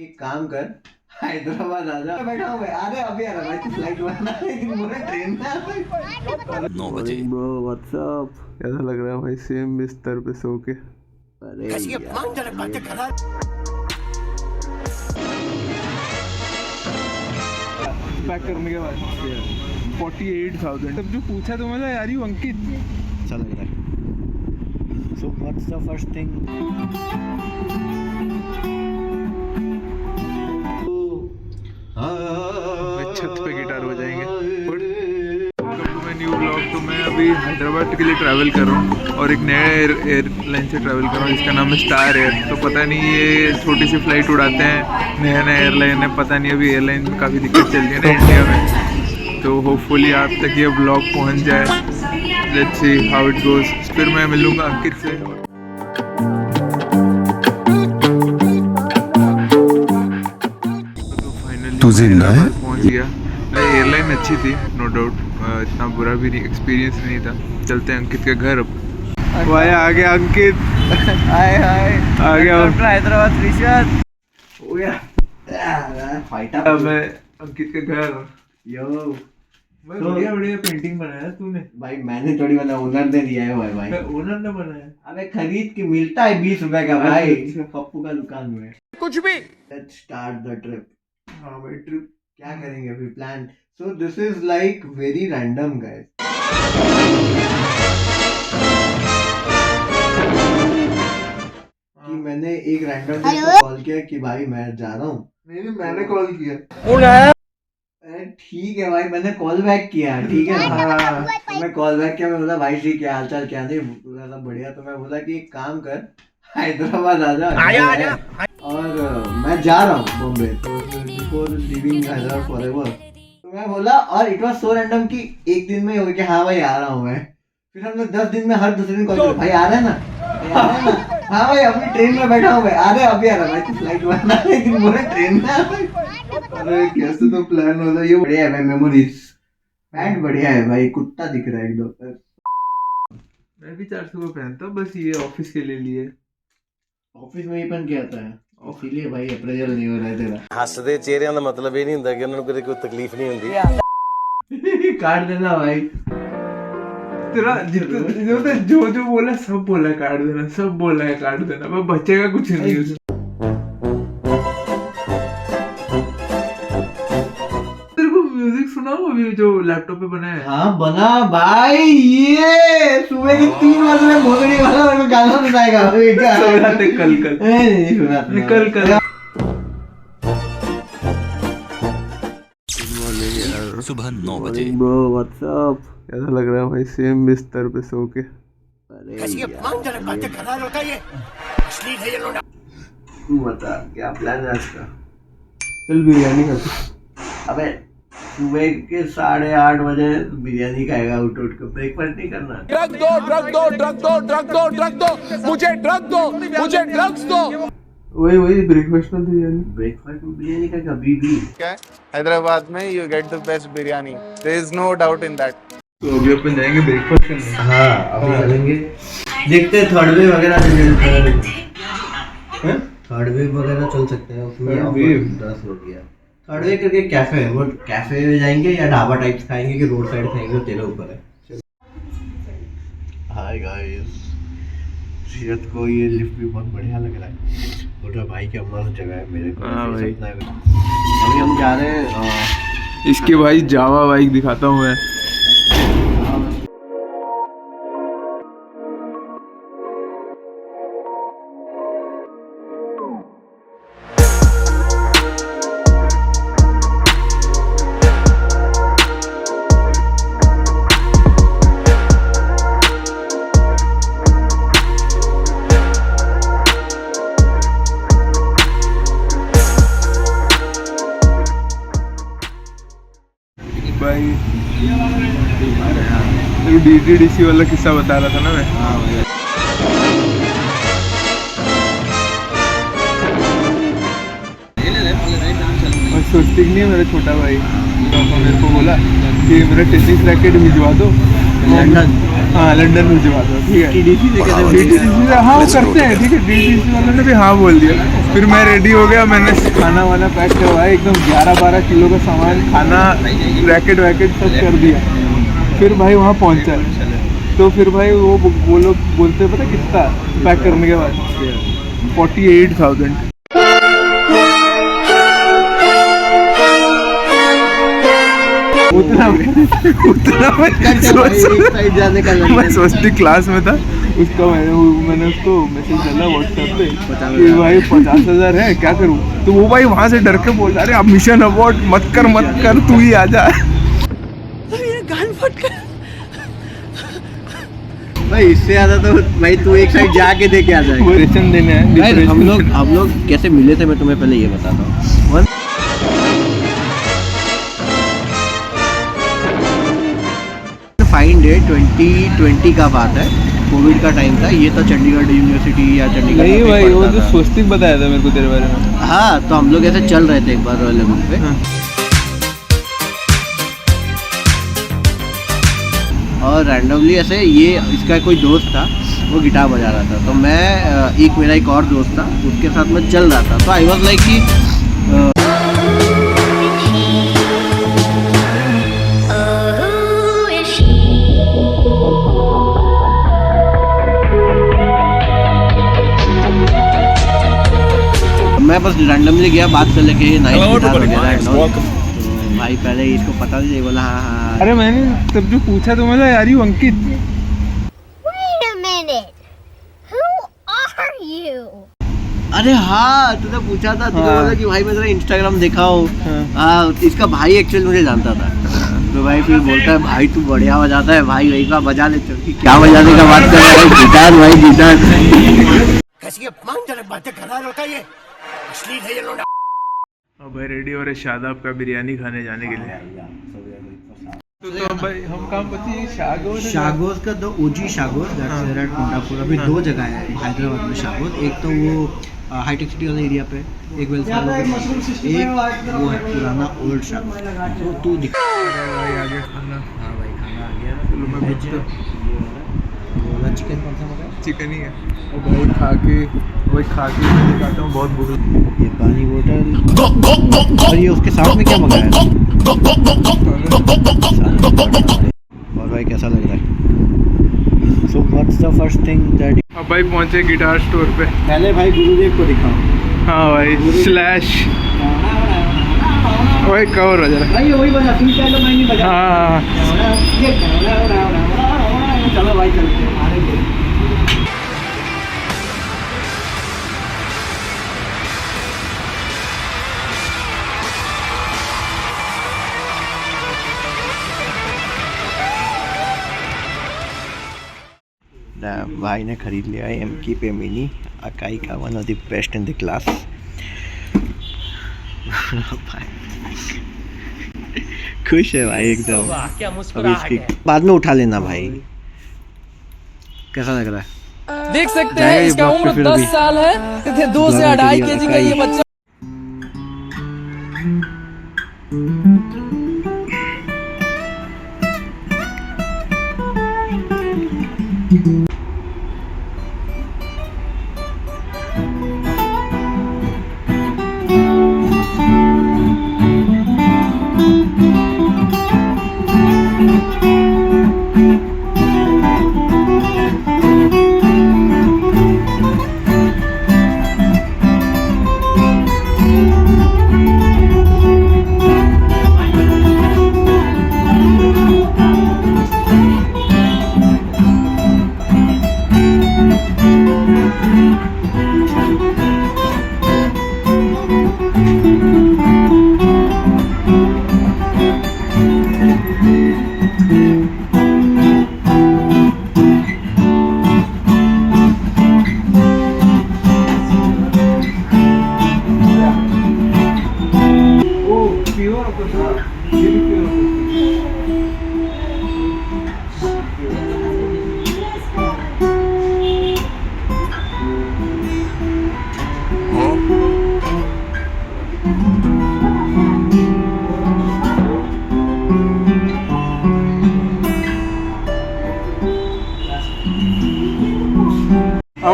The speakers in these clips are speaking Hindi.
एक काम कर, हैदराबाद आ जा। बैठा हूँ भाई, अरे अभी आ रहा भाई, तू फ्लाइट बनना है लेकिन मुझे ट्रेन में 9 बजे। ब्रो व्हाट्सअप, कैसा लग रहा है भाई सेम बिस्तर पे सो के? अरे पैक करने के बाद 48,000 तब जो पूछा तो मैं यार यू अंकित अच्छा लग रहा है। So what's the first thing? छत पे गिटार बजाएंगे। New blog. तो मैं अभी हैदराबाद के लिए ट्रैवल कर रहा हूँ और एक नया एयरलाइन से ट्रैवल कर रहा हूँ जिसका नाम है स्टार एयर। तो पता नहीं ये छोटी सी फ्लाइट उड़ाते हैं, नया नया एयरलाइन है, पता नहीं अभी एयरलाइन में काफ़ी दिक्कत चल रही है ना इंडिया में। तो होपफुली आप तक ये ब्लॉग पहुँच जाए। Let's see how it goes. फिर मैं मिलूँगा अंकित से। तो फाइनली पहुँच गया। एयरलाइन अच्छी थी नो डाउट, इतना बुरा भी नहीं, एक्सपीरियंस नहीं था। चलते हैं अंकित के घर अब। वो आया, आ गया अंकित। हाय हाय, आ गया हैदराबाद रिशाद हो गया। Fight up. मैं अंकित के घर। यो बढ़िया बढ़िया पेंटिंग बनाया तूने भाई। मैंने थोड़ी बनाया, ओनर ने दिया है भाई। ओनर ने बनाया? अबे खरीद के मिलता है 20 रुपए का भाई, पप्पू का दुकान में। कुछ भी। Let's start the trip. हाँ भाई ट्रिप क्या करेंगे फिर plan? So this is like very random guys. कि मैंने एक रैंडम को कॉल किया कि भाई मैं जा रहा हूँ। नहीं मैंने कॉल किया। अरे ठीक है भाई, मैंने कॉल बैक किया, ठीक है ना। तो मैं कॉल बैक किया, मैं बोला भाई जी क्या हाल चाल, क्या नहीं, पूरा सब बढ़िया। तो मैं बोला कि एक काम कर, हैदराबाद आ जा। और मैं जा रहा हूँ बॉम्बे, तो बिफोर लिविंग हैदराबाद फॉरएवर। तो मैं बोला, और इट वाज सो रैंडम कि एक दिन में हो गया कि हाँ भाई आ रहा हूँ मैं। फिर हमने 10 दिन में हर दूसरे दिन कॉल किया, भाई आ रहा है ना, भाई आ रहा है ना। हाँ भाई अभी ट्रेन में बैठा हूँ भाई, अरे अभी आ रहा भाई, तू फ्लाइट बनना है लेकिन मुझे ट्रेन में। अरे कैसे तो प्लान होता है ये। बढ़िया है भाई, मेमोरीज। पैंट बढ़िया है भाई, कुत्ता दिख रहा है एकदम। मैं भी 400 का पहनता हूँ, बस ये ऑफिस के लिए। ऑफिस में ही पहन के आता है, इसीलिए भाई अप्रेजल नहीं हो रहा है तेरा। हੱਸਦੇ ਚਿਹਰਿਆਂ ਦਾ ਮਤਲਬ ਇਹ ਨਹੀਂ ਹੁੰਦਾ ਕਿ ਉਹਨਾਂ ਨੂੰ ਕੋਈ ਤਕਲੀਫ ਨਹੀਂ ਹੁੰਦੀ। काट देना भाई तेरा जितना जो जो बोला सब बोला है काट देना, सब बोला है काट देना, पर बचेगा कुछ नहीं उसमें। तेरे को म्यूजिक सुनाओ अभी जो लैपटॉप पे बना है? हाँ बना भाई, ये सुबह के 3 बजे में मोगड़ी वाला मेरे को गाना सुनाएगा। सुनाते कल नहीं सुनाते कल। सुबह 9 बजे। ब्रो व्हाट्सअप, कैसा लग रहा है भाई सेम बिस्तर पे सो के? अरे तू बता क्या प्लान है आज का? चल बिरयानी खाते। अबे सुबह के 8:30 बजे बिरयानी खाएगा उठ के? ब्रेकफास्ट नहीं करना? ड्रग दो, मुझे ड्रग्स दो। वही ब्रेकफास्ट में बिरयानी। ब्रेकफास्ट में बिरयानी का कभी भी क्या है? हैदराबाद में you get the best biryani, there is no doubt in that. तो अभी अपन जाएंगे ब्रेकफास्ट करने। हाँ अभी चलेंगे, देखते हैं थर्ड वेव वगैरह थर्ड वेव वगैरह चल सकते हैं उसमें। 10 हो गया थर्ड वेव करके कैफे है, वो कैफे में जाएंगे या ढाबा टाइप्स खाएंगे कि रोड साइड खाएंगे, तेरे ऊपर है। हाय गाइस, सीरत को ये लिफ्ट भी बहुत बढ़िया लग रहा है। छोटा भाई क्या मस्त जगह है मेरे को। हाँ भाई। अभी हम जा रहे हैं इसके भाई जावा बाइक दिखाता हूँ मैं। भाई DTDC वाला किस्सा बता रहा था ना मैं। और सोचती नहीं है मेरा छोटा भाई, तो मेरे को बोला कि मेरा टेनिस रैकेट भिजवा दो लंदन। हाँ लंदन में भिजवा दो, ठीक है। TDC से कैसे बोलेगा? DTC से हाँ वो करते हैं, ठीक है। DTC वाले ने भी हाँ बोल दिया। फिर मैं रेडी हो गया, मैंने खाना वाना पैक करवाया, एकदम 11-12 किलो का सामान, खाना रैकेट वैकेट सब कर दिया। फिर भाई वहाँ पहुँचा, तो फिर भाई वो लोग बोलते पता कितना पैक करने के बाद 48,000। उतना मैं सोचती क्लास में था उसका, मैंने उसको मैसेज डाला व्हाट्सएप पे कि भाई 50,000 है, क्या करूँ। तो वो भाई वहाँ से डर के बोल रहा, अरे अब मिशन अबॉर्ट मत कर तू ही आ जा। भाई इससे ज्यादा तो भाई तू एक साइड जाके दे के आ जाएगा। डिप्रेशन देने हैं। Guys, हम depression। लोग कैसे मिले थे मैं तुम्हें पहले ये बताता हूँ। फाइन डे 2020 का बात है, कोविड का टाइम था, ये तो चंडीगढ़ यूनिवर्सिटी या चंडीगढ़ नहीं में भाई वो पढ़ता तो था। स्वस्तिक बताया था मेरे को तेरे बारे में। हाँ तो हम लोग ऐसे चल रहे थे एक बार रॉयल ग्रुप पे, हाँ। और रैंडमली ऐसे ये इसका कोई दोस्त था, वो गिटार बजा रहा था, तो मैं एक मेरा एक और दोस्त था, उसके साथ मैं चल रहा था। तो आई वॉज लाइक कि मैं बस रैंडमली गया बात कर लेके नाइस गिटार वगैरह एंड ऑल। तो भाई पहले इसको पता नहीं, बोला हाँ हाँ। अरे मैंने तब जो पूछा तो मैं यार you Ankit. Wait a minute. Who are you? अरे हाँ तूने पूछा था, तूने हाँ। बोला कि भाई मैं तेरा इंस्टाग्राम देखा हो। हाँ। हाँ इसका भाई एक्चुअली मुझे जानता था, तो भाई फिर बोलता है भाई तू बढ़िया बजाता है भाई, वही का बजा ले। चल क्या बजाने का बात कर रहा है, गिटार भाई गिटार। अब भाई रेडी हो रहे शादाब का बिरयानी खाने जाने के लिए। तो अब भाई हम कहाँ पहुँचे? शागोर। शागोर का दो ओजी शागोर कोंडापुर, अभी दो जगह है हैदराबाद में शागोर। एक तो वो हाईटेक सिटी वाले एरिया पे, एक वेलफेयर के पास, एक वो है पुराना ओल्ड शागोर। तो तू दिखा भाई आगे खाना। हाँ भाई खाना आ गया। चलो मैं वेज वाला चिकन कौन सा मंगाया? चिकन ही है। और भाई खा के मैं दिखाता हूँ, बहुत भूख लगी। ये पानी बोतल, और ये उसके साथ में क्या मंगाया है? और भाई कैसा लग रहा है? So what's the first thing that. अब भाई पहुँचे गिटार स्टोर पे। पहले भाई गुरुदेव को दिखाओ। हाँ भाई स्लैश भाई कवर हो जरा। भाई वही बजा, तू चाहे तो मैं नहीं बजा। हाँ चलो भाई चलते हैं आगे। भाई ने खरीद लिया है एमकी पे मिनी अकाई का, one of the best in the class. खुश है भाई एकदम। अभी इसकी बाद में उठा लेना भाई। कैसा लग रहा है? देख सकते हैं इसका उम्र 10 साल है, 2 से 2.5 केजी का ये बच्चा।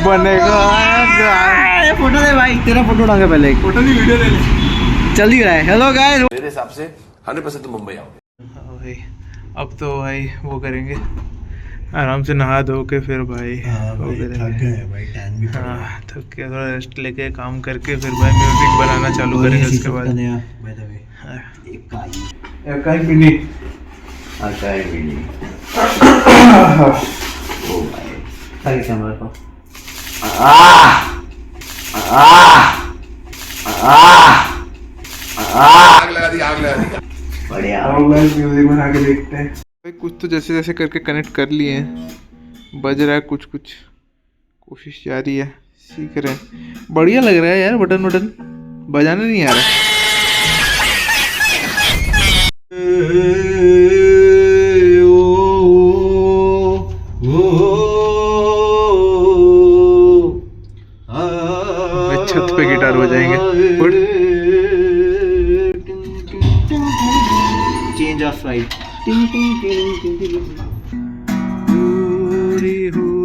बनेगा। फोटो दे भाई, तेरा फोटो डांगे पहले एक। फोटो नहीं वीडियो ले ले। चल ही रहा है। Hello guys. मेरे हिसाब से 100% मुंबई आओगे। हाँ भाई, अब तो भाई वो करेंगे आराम से नहा धो के फिर भाई वो करेंगे। भाई टैन भी हाँ थक के थोड़ा रेस्ट लेके काम करके फिर भाई म्यूजिक बनाना चालू करेंगे उसके बाद। हाँ। Acai mini. ओ भाई सारी कैमरा को आग लगा दी। बढ़िया। म्यूजिक बना के देखते हैं भाई। कुछ तो जैसे जैसे करके कनेक्ट कर लिए हैं, बज रहा है कुछ कुछ, कोशिश जारी है, सीख रहे हैं। बढ़िया लग रहा है यार, बटन बजाना नहीं आ रहा। छत पे गिटार बजाएंगे। Change of side. पूरी हो